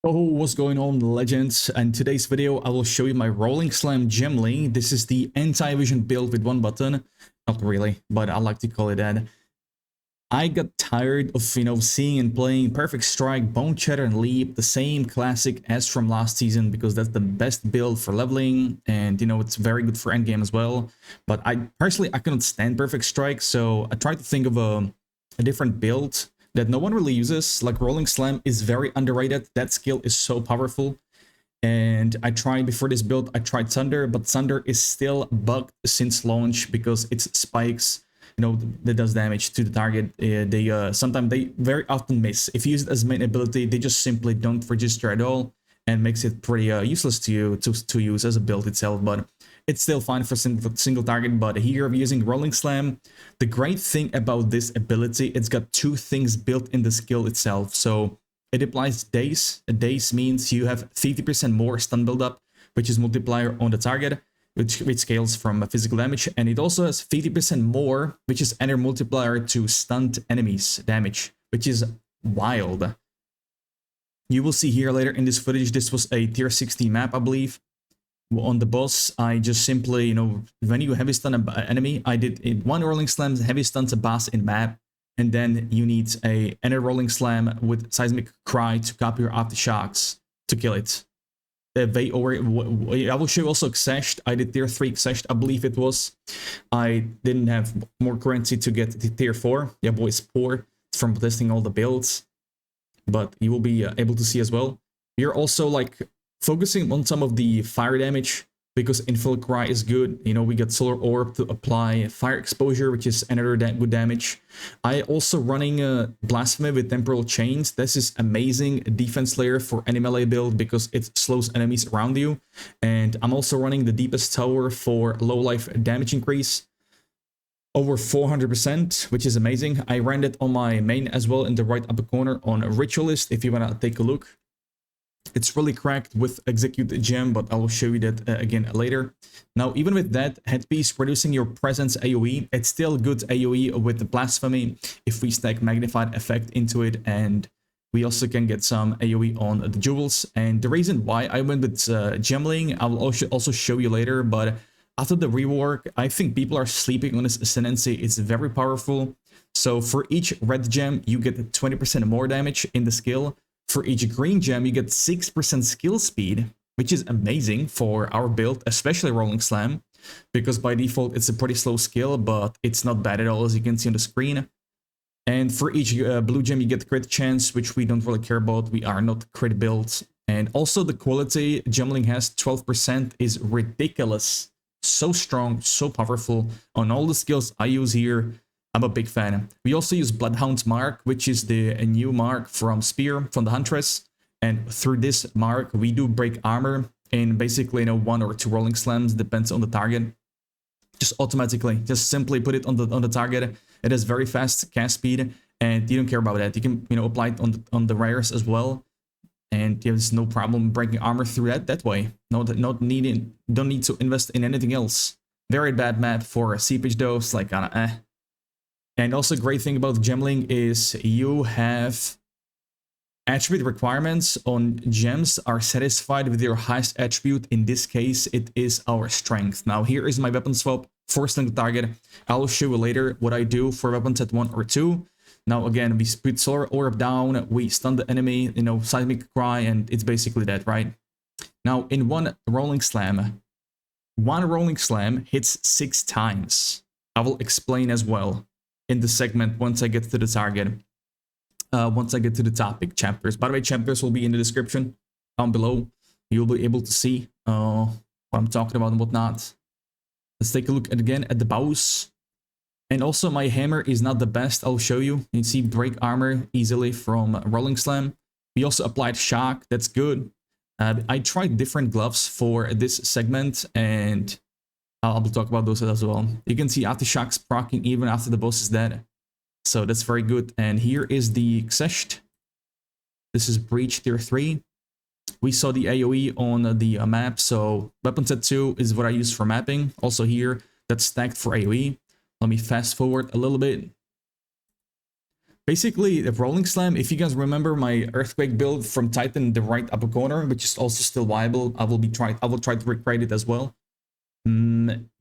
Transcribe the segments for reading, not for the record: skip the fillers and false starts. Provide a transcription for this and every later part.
Oh, what's going on, legends? And today's video, I will show you my Rolling Slam Gemling. This is the anti-vision build with one button. Not really, but I like to call it that. I got tired of, seeing and playing Perfect Strike, Bone Shatter, and Leap, the same classic as from last season, because that's the best build for leveling, and, it's very good for endgame as well. But personally, I couldn't stand Perfect Strike, so I tried to think of a different build that no one really uses. Like Rolling Slam is very underrated. That skill is so powerful. And I tried before this build, I tried Thunder, but Thunder is still bugged since launch because its spikes, that does damage to the target. Sometimes they very often miss. If you use it as main ability, they just simply don't register at all and makes it pretty useless to you to use as a build itself. But it's still fine for single target. But here I'm using Rolling Slam. The great thing about this ability, it's got two things built in the skill itself. So it applies daze. A daze means you have 50% more stun buildup, which is multiplier on the target, which scales from physical damage. And it also has 50% more, which is another multiplier to stunned enemies damage, which is wild. You will see here later in this footage, this was a tier 16 map, I believe. On the boss, I just simply, when you heavy stun an enemy, I did one Rolling Slam, heavy stuns a boss in map, and then you need another Rolling Slam with Seismic Cry to copy your aftershocks to kill it. I will show you also Xesht. I did tier 3 Xesht, I believe it was. I didn't have more currency to get the tier 4. Yeah, boy, it's poor from testing all the builds, but you will be able to see as well. You're also like focusing on some of the fire damage because Infill Cry is good. We got Solar Orb to apply fire exposure, which is another good damage. I also running Blasphemy with Temporal Chains. This is amazing defense layer for any melee build because it slows enemies around you. And I'm also running the Deepest Tower for low life damage increase. Over 400%, which is amazing. I ran it on my main as well in the right upper corner on Ritualist if you want to take a look. It's really cracked with Execute Gem, but I will show you that again later. Now, even with that headpiece reducing your presence AoE, it's still good AoE with the Blasphemy if we stack Magnified Effect into it, and we also can get some AoE on the jewels. And the reason why I went with Gemling, I will also show you later, but after the rework, I think people are sleeping on this Ascendancy. It's very powerful. So for each red gem, you get 20% more damage in the skill. For each green gem, you get 6% skill speed, which is amazing for our build, especially Rolling Slam, because by default, it's a pretty slow skill, but it's not bad at all, as you can see on the screen. And for each blue gem, you get crit chance, which we don't really care about. We are not crit builds. And also the quality Gemling has, 12%, is ridiculous. So strong, so powerful. On all the skills I use here, I'm a big fan. We also use Bloodhound's Mark, which is a new mark from Spear, from the Huntress. And through this mark, we do break armor in basically, 1 or 2 Rolling Slams, depends on the target. Just automatically, just simply put it on the target. It has very fast cast speed, and you don't care about that. You can, apply it on the rares as well. And there's no problem breaking armor through that way. Don't need to invest in anything else. Very bad map for seepage though, it's like And also, great thing about Gemling is you have attribute requirements on gems are satisfied with your highest attribute. In this case, it is our strength. Now, here is my weapon swap for single target. I'll show you later what I do for weapons at 1 or 2. Now, again, we put Solar Orb down, we stun the enemy, Seismic Cry, and it's basically that, right? Now, in one Rolling Slam hits 6 times. I will explain as well in the segment once I get to the target, once I get to the topic chapters. By the way, chapters will be in the description down below. You'll be able to see what I'm talking about and whatnot. Let's take a look again at the bows. And also, my hammer is not the best. I'll show you. You see break armor easily from Rolling Slam. We also applied shock. That's good. I tried different gloves for this segment, and I'll talk about those as well. You can see aftershocks proccing even after the boss is dead. So that's very good. And here is the Xesht. This is Breach tier 3. We saw the AoE on the map. So weapon set 2 is what I use for mapping. Also here, that's stacked for AoE. Let me fast forward a little bit. Basically, the Rolling Slam, if you guys remember my Earthquake build from Titan in the right upper corner, which is also still viable, I will try to recreate it as well.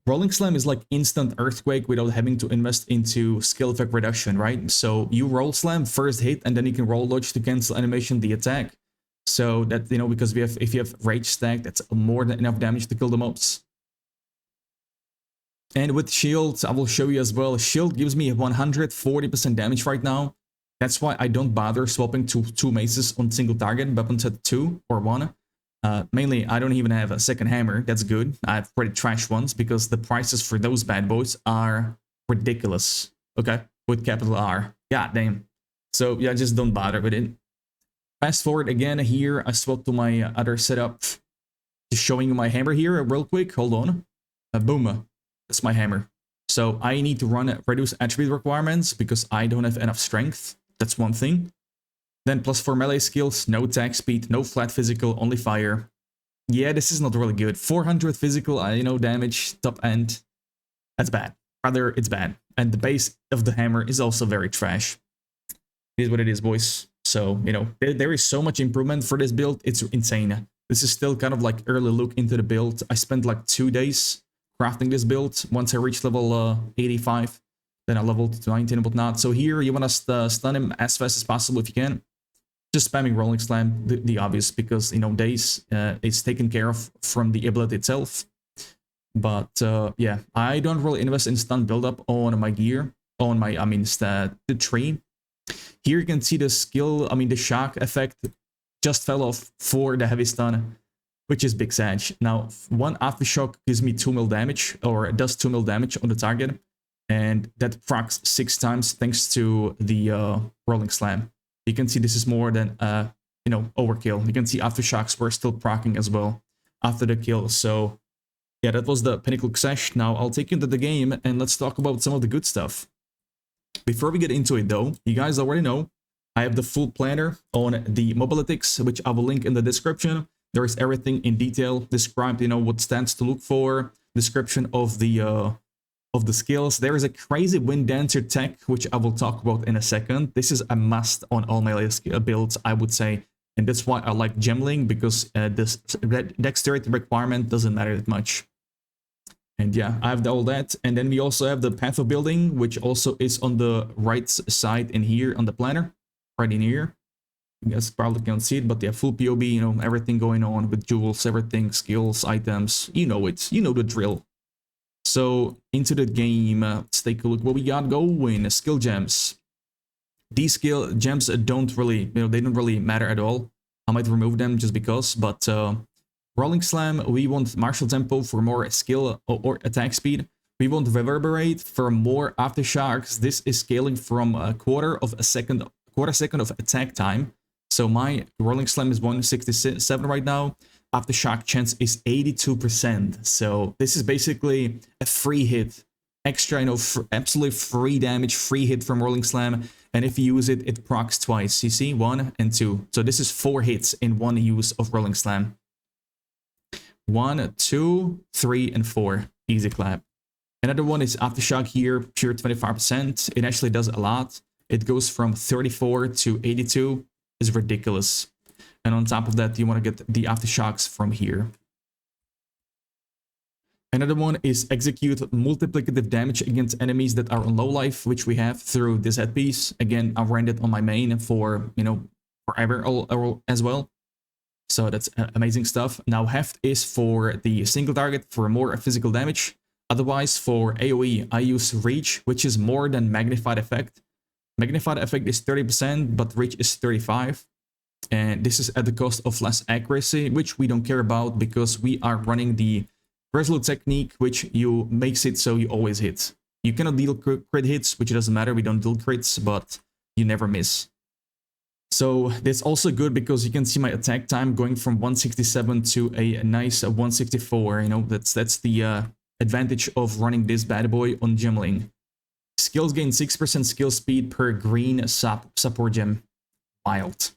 Rolling Slam is like instant Earthquake without having to invest into skill effect reduction, right? So you roll Slam, first hit, and then you can roll dodge to cancel animation the attack. So that, you know, because if you have Rage stack, that's more than enough damage to kill the mobs. And with Shield, I will show you as well. Shield gives me 140% damage right now. That's why I don't bother swapping to 2 maces on single target, weapon set 2 or 1. Mainly, I don't even have a second hammer. That's good. I have pretty trash ones because the prices for those bad boys are ridiculous. Okay, with capital R. God damn. So yeah, just don't bother with it. Fast forward again here. I swapped to my other setup. Just showing you my hammer here real quick. Hold on. Boom. That's my hammer. So I need to run reduce attribute requirements because I don't have enough strength. That's one thing. Then +4 melee skills, no attack speed, no flat physical, only fire. Yeah, this is not really good. 400 physical, damage, top end. That's bad. Rather, it's bad. And the base of the hammer is also very trash. It is what it is, boys. So, there is so much improvement for this build. It's insane. This is still kind of like early look into the build. I spent like 2 days crafting this build. Once I reached level 85, then I leveled to 19 and whatnot. So here, you want to stun him as fast as possible if you can. Just spamming Rolling Slam, the obvious, because, Daze is taken care of from the ability itself. But, yeah, I don't really invest in stun buildup on my gear, on my, the tree. Here you can see the skill, the shock effect just fell off for the heavy stun, which is big sage. Now, one aftershock gives me 2 mil damage, or does 2 mil damage on the target, and that procs 6 times thanks to the Rolling Slam. You can see this is more than, overkill. You can see aftershocks were still proccing as well after the kill. So, yeah, that was the Pinnacle Xesht. Now, I'll take you into the game and let's talk about some of the good stuff. Before we get into it, though, you guys already know I have the full planner on the Mobilitics, which I will link in the description. There is everything in detail described, what stats to look for, description of the skills. There is a crazy Wind Dancer tech, which I will talk about in a second. This is a must on all melee builds, I would say. And that's why I like Gemling, because this dexterity requirement doesn't matter that much. And yeah, I have all that. And then we also have the path of building, which also is on the right side in here on the planner, right in here. You guys probably can't see it, but yeah, full POB, everything going on with jewels, everything, skills, items, you know it, you know the drill. So into the game, let's take a look what we got going. Skill gems. These skill gems don't really, they don't really matter at all. I might remove them just because, but Rolling Slam, we want Martial Tempo for more skill or attack speed. We want Reverberate for more aftershocks. This is scaling from a quarter second of attack time. So my Rolling Slam is 167 right now. Aftershock chance is 82%. So this is basically a free hit. Extra, absolutely free damage, free hit from Rolling Slam. And if you use it, it procs twice. You see, 1 and 2. So this is 4 hits in one use of Rolling Slam. 1, 2, 3, and 4. Easy clap. Another one is Aftershock here, pure 25%. It actually does a lot. It goes from 34 to 82. It's ridiculous. And on top of that, you want to get the Aftershocks from here. Another one is execute multiplicative damage against enemies that are on low life, which we have through this headpiece. Again, I've ran it on my main for, forever as well. So that's amazing stuff. Now, Heft is for the single target for more physical damage. Otherwise, for AoE, I use Reach, which is more than Magnified Effect. Magnified Effect is 30%, but Reach is 35%. And this is at the cost of less accuracy, which we don't care about because we are running the Resolute technique, which makes it so you always hit. You cannot deal crit hits, which doesn't matter. We don't deal crits, but you never miss. So that's also good because you can see my attack time going from 167 to a nice 164. That's the advantage of running this bad boy on Gemling. Skills gain 6% skill speed per green support gem. Wild.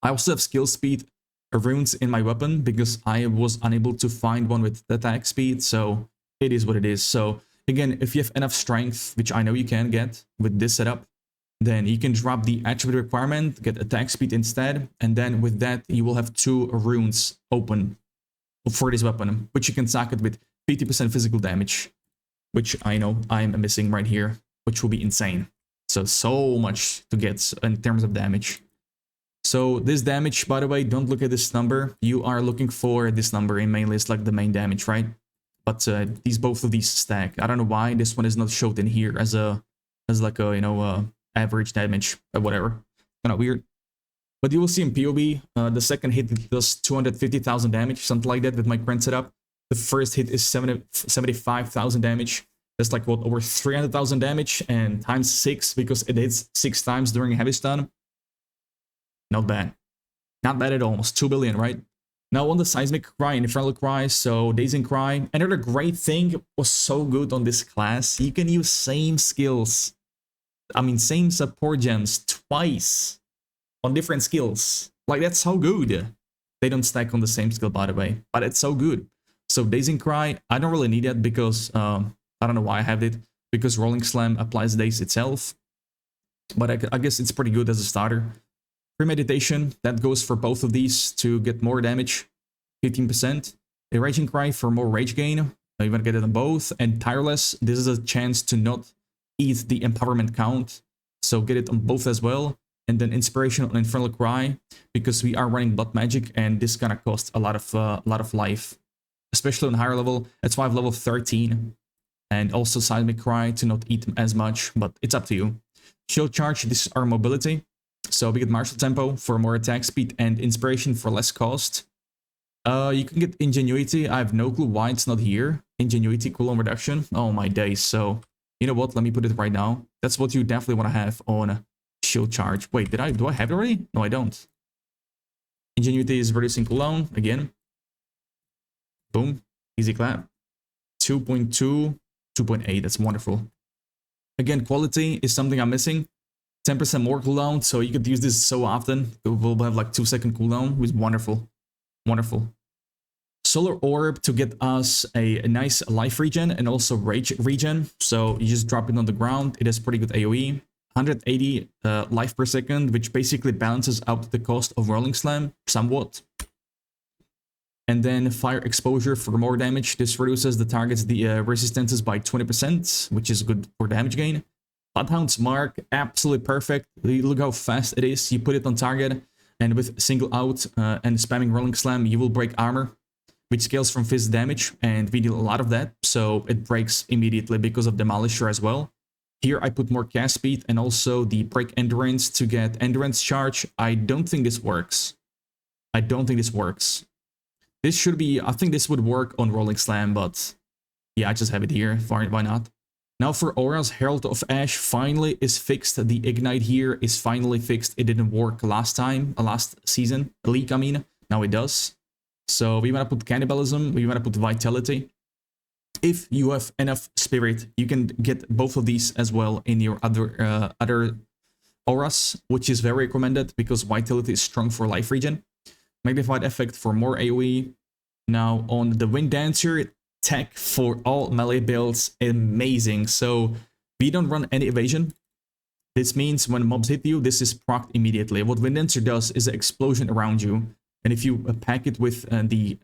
I also have skill speed runes in my weapon because I was unable to find one with attack speed, so it is what it is. So again, if you have enough strength, which I know you can get with this setup, then you can drop the attribute requirement, get attack speed instead, and then with that you will have 2 runes open for this weapon, which you can socket with 50% physical damage, which I know I'm missing right here, which will be insane. So much to get in terms of damage. So this damage, by the way, don't look at this number. You are looking for this number in mainly it's like the main damage, right? But both of these stack. I don't know why this one is not showed in here as like a, you know, average damage or whatever. Kind of weird. But you will see in POV, the second hit does 250,000 damage, something like that with my current setup. The first hit is 75,000 damage. That's like what, over 300,000 damage, and times 6 because it hits 6 times during heavy stun. Not bad. Not bad at all. Almost 2 billion, right? Now on the Seismic Cry and Infernal Cry, so Dazing Cry. Another great thing was so good on this class. You can use same skills. I mean, same support gems twice on different skills. Like, that's so good. They don't stack on the same skill, by the way, but it's so good. So Dazing Cry, I don't really need that because I don't know why I have it, because Rolling Slam applies Daze itself. But I guess it's pretty good as a starter. Premeditation, that goes for both of these to get more damage, 15%. A Raging Cry for more rage gain, you want to get it on both. And Tireless, this is a chance to not eat the empowerment count, so get it on both as well. And then Inspiration on Infernal Cry, because we are running Blood Magic and this gonna cost a lot of life, especially on higher level. That's why I have level 13. And also Seismic Cry to not eat as much, but it's up to you. Shield Charge, this is our mobility. So we get Martial Tempo for more attack speed and Inspiration for less cost. You can get Ingenuity. I have no clue why it's not here. Ingenuity cooldown reduction. Oh my days. So, you know what? Let me put it right now. That's what you definitely want to have on Shield Charge. Wait, do I have it already? No, I don't. Ingenuity is reducing cooldown again. Boom. Easy clap. 2.2, 2.8. That's wonderful. Again, quality is something I'm missing. 10% more cooldown, so you could use this so often. It will have like 2-second cooldown, which is wonderful. Wonderful. Solar Orb to get us a nice life regen and also rage regen. So you just drop it on the ground. It has pretty good AoE. 180 life per second, which basically balances out the cost of Rolling Slam somewhat. And then Fire Exposure for more damage. This reduces the target's resistances by 20%, which is good for damage gain. Bloodhound's Mark, absolutely perfect. Look how fast it is. You put it on target, and with single out and spamming Rolling Slam, you will break armor, which scales from fist damage, and we deal a lot of that, so it breaks immediately because of Demolisher as well. Here I put more cast speed and also the break endurance to get endurance charge. I don't think this works. I don't think this works. This should be, I think this would work on Rolling Slam, but yeah, I just have it here. Why not? Now for Aura's Herald of Ash finally is fixed. The Ignite here is finally fixed. It didn't work last season, league I mean. Now it does. So we want to put Cannibalism, we want to put Vitality. If you have enough Spirit, you can get both of these as well in your other auras, which is very recommended because Vitality is strong for life regen. Magnified Effect for more AoE. Now on the Wind Dancer, tech for all melee builds, amazing. So we don't run any evasion. This means when mobs hit you, this is procced immediately. What Wind Dancer does is an explosion around you, and if you pack it with the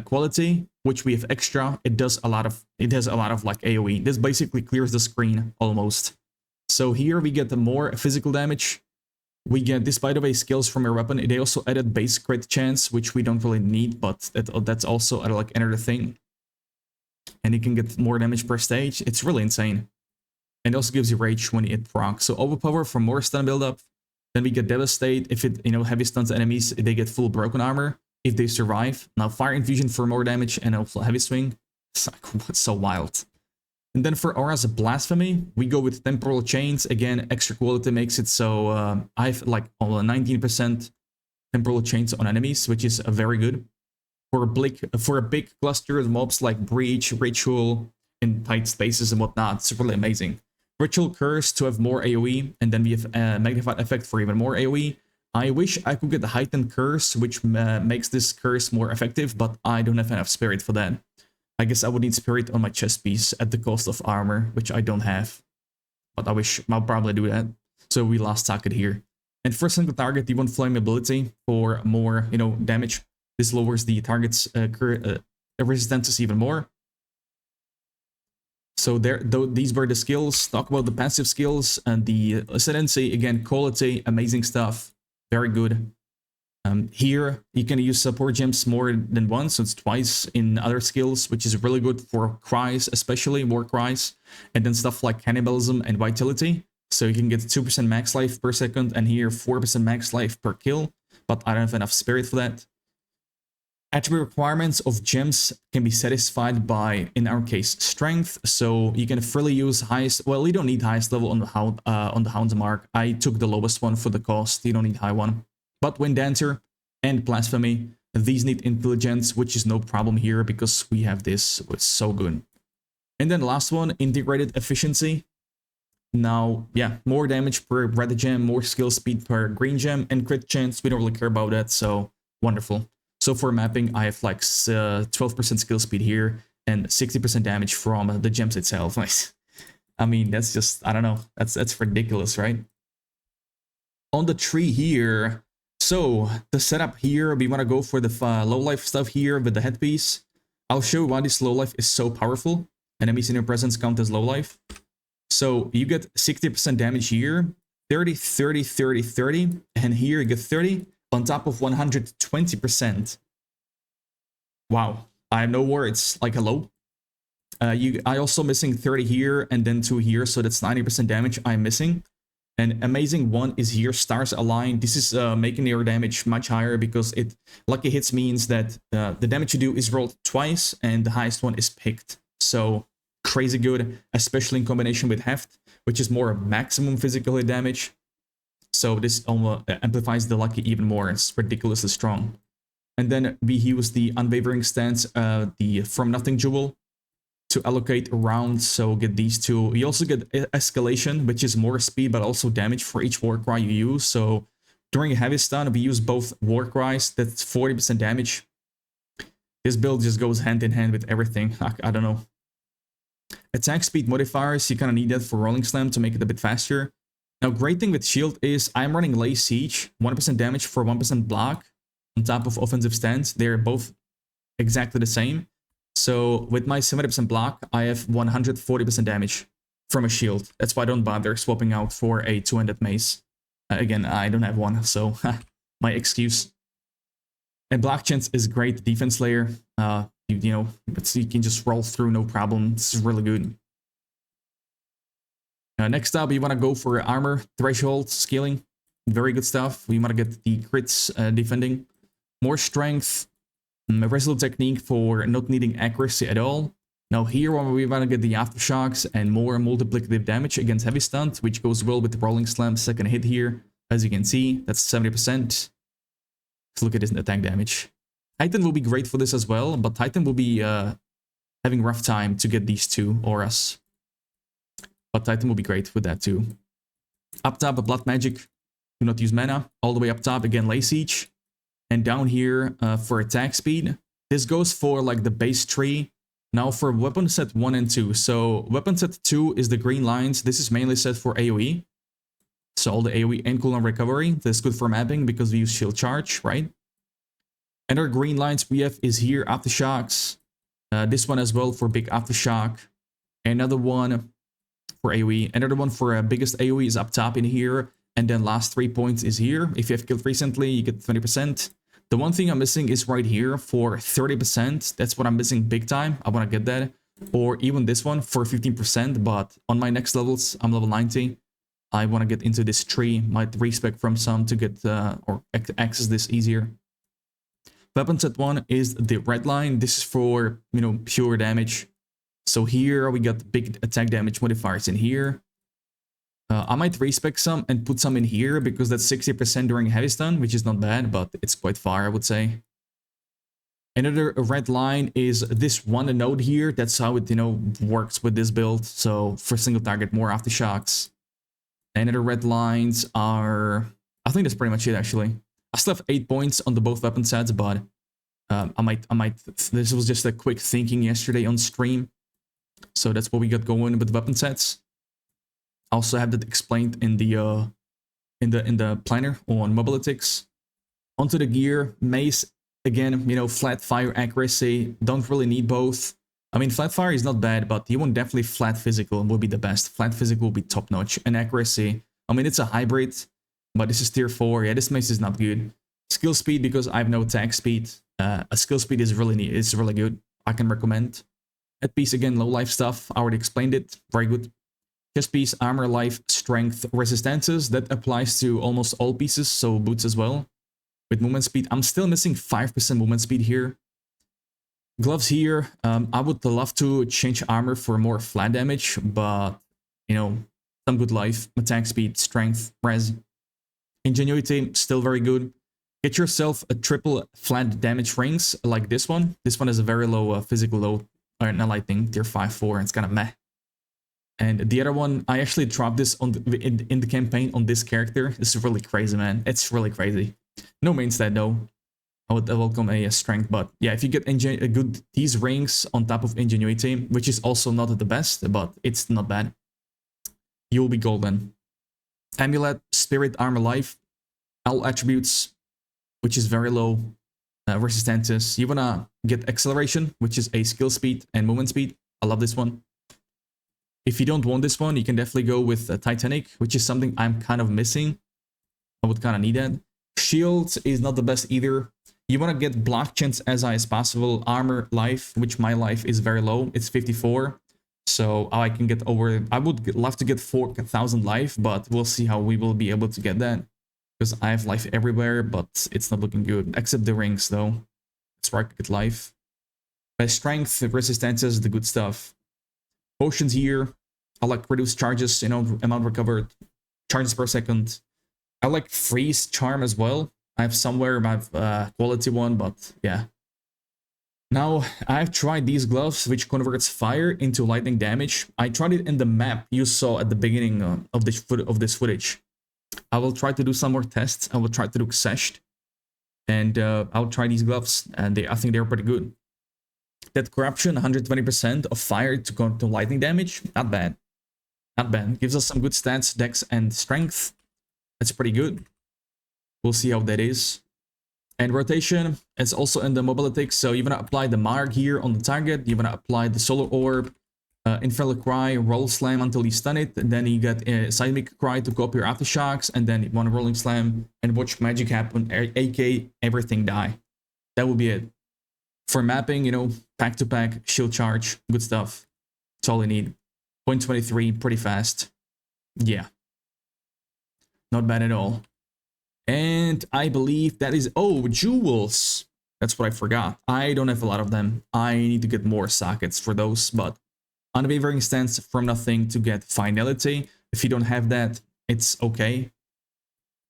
quality, which we have extra, it has a lot of like AoE. This basically clears the screen almost. So here we get the more physical damage. We get this, by the way, skills from your weapon. They also added base crit chance, which we don't really need, but that's also like another thing. And you can get more damage per stage. It's really insane. And it also gives you rage when it procs. So Overpower for more stun buildup. Then we get Devastate. If it, heavy stuns enemies, they get full broken armor if they survive. Now Fire Infusion for more damage and also Heavy Swing. It's like, so wild. And then for Aura's Blasphemy, we go with Temporal Chains. Again, extra quality makes it so I have like 19% Temporal Chains on enemies, which is very good. For a big cluster of mobs like Breach, Ritual, in tight spaces and whatnot, it's really amazing. Ritual Curse to have more AoE, and then we have Magnified Effect for even more AoE. I wish I could get the Heightened Curse, which makes this curse more effective, but I don't have enough Spirit for that. I guess I would need Spirit on my chest piece at the cost of armor, which I don't have. but I wish I'll probably do that. So we last socket here. And for single target, you want flame ability for more, you know, damage. This lowers the target's resistances even more. So these were the skills. Talk about the passive skills and the Ascendancy. Again, quality, amazing stuff. Very good. Here, you can use support gems more than once, so it's twice in other skills, which is really good for cries, especially war cries. And then stuff like cannibalism and vitality. So you can get 2% max life per second, and here 4% max life per kill. But I don't have enough spirit for that. Attribute requirements of gems can be satisfied by, in our case, strength. So you can freely use highest. Well, you don't need highest level on the Hound's Mark. I took the lowest one for the cost. You don't need high one. But Wind Dancer and Blasphemy, these need intelligence, which is no problem here because we have this. It's so good. And then the last one, integrated efficiency. Now, yeah, more damage per red gem, more skill speed per green gem, and crit chance. We don't really care about that, so wonderful. So for mapping, I have like 12% skill speed here and 60% damage from the gems itself. I mean, that's just, I don't know, that's ridiculous, right? On the tree here, so the setup here, we want to go for the low life stuff here with the headpiece. I'll show you why this low life is so powerful. Enemies in your presence count as low life. So you get 60% damage here, 30, 30, 30, 30, and here you get 30 on top of 120%. Wow, I have no words, like hello. I also missing 30 here and then 2 here, so that's 90% damage I'm missing. And amazing one is here, stars align. This is making your damage much higher because it lucky hits means that the damage you do is rolled twice and the highest one is picked. So crazy good, especially in combination with Heft, which is more maximum physical hit damage. So this almost amplifies the lucky even more. It's ridiculously strong. And then we use the Unwavering Stance, the From Nothing Jewel, to allocate rounds, so get these two. You also get Escalation, which is more speed but also damage for each war cry you use. So during a heavy stun, we use both war cries. That's 40% damage. This build just goes hand in hand with everything. I don't know. Attack speed modifiers, you kind of need that for Rolling Slam to make it a bit faster. Now, great thing with Shield is I'm running Lay Siege, 1% damage for 1% block on top of offensive stance. They're both exactly the same. So with my 70% block, I have 140% damage from a shield. That's why I don't bother swapping out for a two-handed mace. Again, I don't have one, so my excuse. And Black Chance is great defense layer. You know, you can just roll through no problem. This is really good. Next up, you want to go for armor threshold scaling. Very good stuff. We want to get the crits defending. More strength. A resolute technique for not needing accuracy at all. Now here we want to get the aftershocks and more multiplicative damage against heavy stunt, which goes well with the Rolling Slam second hit here. As you can see, that's 70%. Let's look at his attack damage. Titan will be great for this as well, but Titan will be having rough time to get these two auras. But Titan will be great with that too. Up top, Blood Magic. Do not use mana. All the way up top, again, Lay Siege. And down here for attack speed, this goes for like the base tree. Now for weapon set 1 and 2. So weapon set 2 is the green lines. This is mainly set for AoE. So all the AoE and cooldown recovery. That's good for mapping because we use shield charge, right? And our green lines we have is here aftershocks. This one as well for big aftershock. Another one for AoE. Another one for biggest AoE is up top in here. And then last 3 points is here. If you have killed recently, you get 20%. The one thing I'm missing is right here for 30%. That's what I'm missing big time. I want to get that. Or even this one for 15%. But on my next levels, I'm level 90. I want to get into this tree. Might respec from some to get or access this easier. Weapon set 1 is the red line. This is for, you know, pure damage. So here we got big attack damage modifiers in here. I might respec some and put some in here because that's 60% during heavy stun, which is not bad, but it's quite far, I would say. Another red line is this one node here. That's how it, you know, works with this build. So for single target, more aftershocks. Another red lines are, I think that's pretty much it actually. I still have 8 points on the both weapon sets, but I might, this was just a quick thinking yesterday on stream. So that's what we got going with weapon sets. Also have that explained in the planner on Mobilitics. Onto the gear, mace, again, you know, flat fire accuracy, don't really need both. I mean, flat fire is not bad, but you want definitely flat physical will be the best. Flat physical will be top notch. And accuracy, I mean, it's a hybrid, but this is tier 4. Yeah, this mace is not good. Skill speed, because I have no attack speed. A skill speed is really neat. It's really good. I can recommend. Head piece, again, low life stuff. I already explained it. Very good. Chest piece, armor, life, strength, resistances. That applies to almost all pieces, so boots as well. With movement speed, I'm still missing 5% movement speed here. Gloves here, I would love to change armor for more flat damage, but, you know, some good life, attack speed, strength, res. Ingenuity, still very good. Get yourself a triple flat damage rings like this one. This one is a very low physical load, or not lightning, tier 5-4, it's kind of meh. And the other one, I actually dropped this on in the campaign on this character. This is really crazy, man. It's really crazy. No main stat though. I would welcome a strength, but yeah, if you get these rings on top of ingenuity, which is also not the best, but it's not bad, you'll be golden. Amulet, spirit, armor, life, all attributes, which is very low. Resistances. You wanna get acceleration, which is a skill speed and movement speed. I love this one. If you don't want this one, you can definitely go with Titanic, which is something I'm kind of missing. I would kind of need that. Shield is not the best either. You want to get block chance as high as possible. Armor, life, which my life is very low. It's 54. So I can get over... I would love to get 4,000 life, but we'll see how we will be able to get that. Because I have life everywhere, but it's not looking good. Except the rings, though. That's where I could get life. By strength, resistances, the good stuff. Potions here. I like reduce charges, you know, amount recovered. Charges per second. I like freeze charm as well. I have somewhere my quality one, but yeah. Now, I've tried these gloves, which converts fire into lightning damage. I tried it in the map you saw at the beginning of this footage. I will try to do some more tests. I will try to do Xesht. And I'll try these gloves, and I think they're pretty good. That corruption, 120% of fire to go to lightning damage. Not bad. Not bad. Gives us some good stats, dex, and strength. That's pretty good. We'll see how that is. And rotation, it's also in the mobilitics. So you want to apply the Marg here on the target. You want to apply the Solar Orb, Infernal Cry, Roll Slam until you stun it. And then you get a Seismic Cry to copy your Aftershocks. And then you want a Rolling Slam and watch magic happen, aka everything die. That will be it. For mapping, you know, pack to pack, shield charge, good stuff. That's all you need. 0.23, pretty fast. Yeah. Not bad at all. And I believe that is... Oh, jewels. That's what I forgot. I don't have a lot of them. I need to get more sockets for those. But Unwavering Stance, From Nothing to get Finality. If you don't have that, it's okay.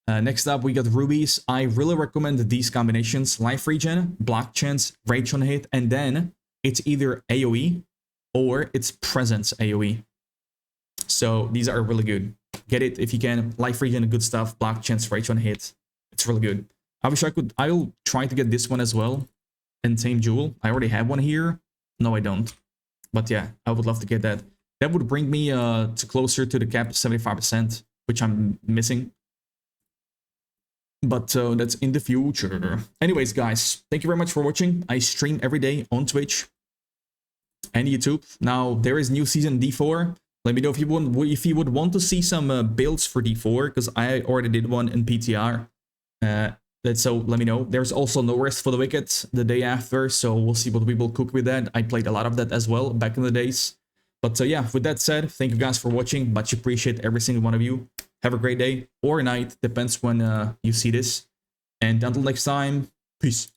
Next up, we got rubies. I really recommend these combinations. Life regen, block chance, rage on hit, and then it's either AoE or it's presence AoE. So these are really good. Get it if you can. Life regen, good stuff. Block chance, rage on hit. It's really good. I wish I could. I'll try to get this one as well. And same jewel. I already have one here. No, I don't. But yeah, I would love to get that. That would bring me to closer to the cap 75%, which I'm missing. But that's in the future. Anyways, guys, thank you very much for watching. I stream every day on Twitch and YouTube. Now, there is new season D4. Let me know if you would want to see some builds for D4, because I already did one in PTR. So let me know. There's also No Rest for the Wicked the day after, so we'll see what we will cook with that. I played a lot of that as well back in the days. But yeah, with that said, thank you guys for watching. Much appreciate every single one of you. Have a great day or night, depends when you see this. And until next time, peace.